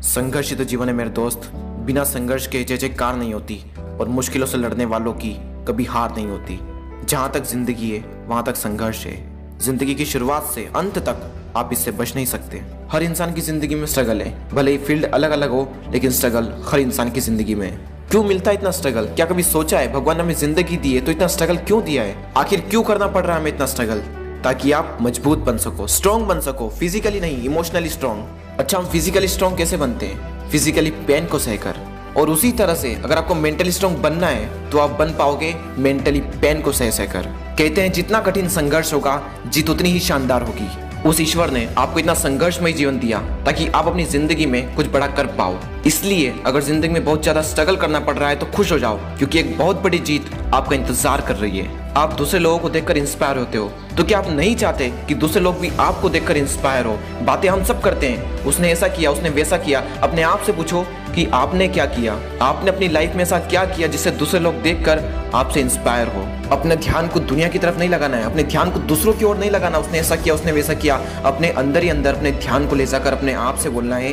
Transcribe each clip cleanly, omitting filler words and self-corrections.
संघर्ष ही तो जीवन है मेरे दोस्त। बिना संघर्ष के जय जयकार नहीं होती और मुश्किलों से लड़ने वालों की कभी हार नहीं होती। जहां तक जिंदगी है वहां तक संघर्ष है। जिंदगी की शुरुआत से अंत तक आप इससे बच नहीं सकते। हर इंसान की जिंदगी में स्ट्रगल है, भले ही फील्ड अलग अलग हो, लेकिन स्ट्रगल हर इंसान की जिंदगी में है। क्यों मिलता है इतना स्ट्रगल? क्या कभी सोचा है भगवान ने हमें जिंदगी दी है तो इतना स्ट्रगल क्यों दिया है? आखिर क्यों करना पड़ रहा है हमें इतना स्ट्रगल? ताकि आप मजबूत बन सको, स्ट्रॉन्ग बन सको, फिजिकली नहीं इमोशनली स्ट्रॉन्ग। अच्छा, हम फिजिकली स्ट्रॉन्ग कैसे बनते हैं? फिजिकली पेन को सहकर। और उसी तरह से अगर आपको मेंटली स्ट्रॉन्ग बनना है तो आप बन पाओगे मेंटली पेन को सह सहकर। कहते हैं जितना कठिन संघर्ष होगा जीत उतनी ही शानदार होगी। उस ईश्वर ने आपको इतना संघर्षमय जीवन दिया ताकि आप अपनी जिंदगी में कुछ बड़ा कर पाओ। इसलिए अगर जिंदगी में बहुत ज्यादा स्ट्रगल करना पड़ रहा है तो खुश हो जाओ, क्योंकि एक बहुत बड़ी जीत आपका इंतजार कर रही है। आप दूसरे लोगों को देखकर इंस्पायर होते हो, तो क्या आप नहीं चाहते कि दूसरे लोग भी आपको देखकर इंस्पायर हो? बातें हम सब करते हैं, उसने ऐसा किया, उसने वैसा किया। अपने आप से पूछो कि आपने क्या किया, आपने अपनी लाइफ में ऐसा क्या किया जिससे दूसरे लोग देखकर आपसे इंस्पायर हो। अपने ध्यान को दुनिया की तरफ नहीं लगाना है, अपने ध्यान को दूसरों की ओर नहीं लगाना, उसने ऐसा किया, उसने वैसा किया। अपने अंदर ही अंदर अपने ध्यान को ले जाकर अपने आप से बोलना है,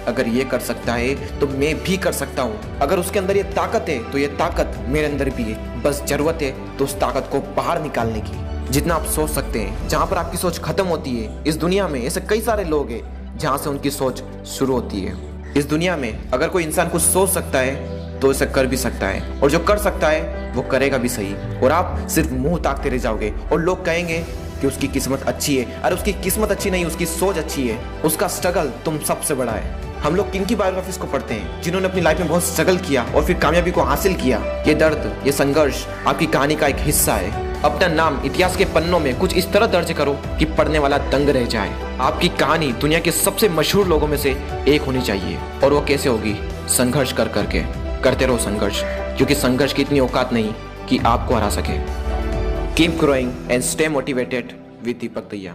अगर ये कर सकता है तो मैं भी कर सकता हूँ। अगर उसके अंदर ये ताकत है तो ये ताकत मेरे अंदर भी है। बस जरूरत है तो उस ताकत को बाहर निकालने की। जितना आप सोच सकते हैं, जहाँ पर आपकी सोच खत्म होती है, इस दुनिया में ऐसे कई सारे लोग हैं जहाँ से उनकी सोच शुरू होती है। इस दुनिया में अगर कोई इंसान कुछ सोच सकता है तो इसे कर भी सकता है, और जो कर सकता है वो करेगा भी सही। और आप सिर्फ मुंह ताकते रह जाओगे और लोग कहेंगे कि उसकी किस्मत अच्छी है। अरे उसकी किस्मत अच्छी नहीं, उसकी सोच अच्छी है। उसका स्ट्रगल तुम सबसे बड़ा है। हम लोग किन की बायोग्राफीज को पढ़ते हैं? जिन्होंने अपनी लाइफ में बहुत स्ट्रगल किया और फिर कामयाबी को हासिल किया। ये दर्द, ये संघर्ष आपकी कहानी का एक हिस्सा है। अपना नाम इतिहास के पन्नों में कुछ इस तरह दर्ज करो कि पढ़ने वाला दंग रह जाए। आपकी कहानी दुनिया के सबसे मशहूर लोगों में से एक होनी चाहिए। और वो कैसे होगी? संघर्ष कर करके। करते रहो संघर्ष, क्योंकि संघर्ष की इतनी औकात नहीं कि आपको हरा सके। Keep growing and stay motivated with Deepak दैया।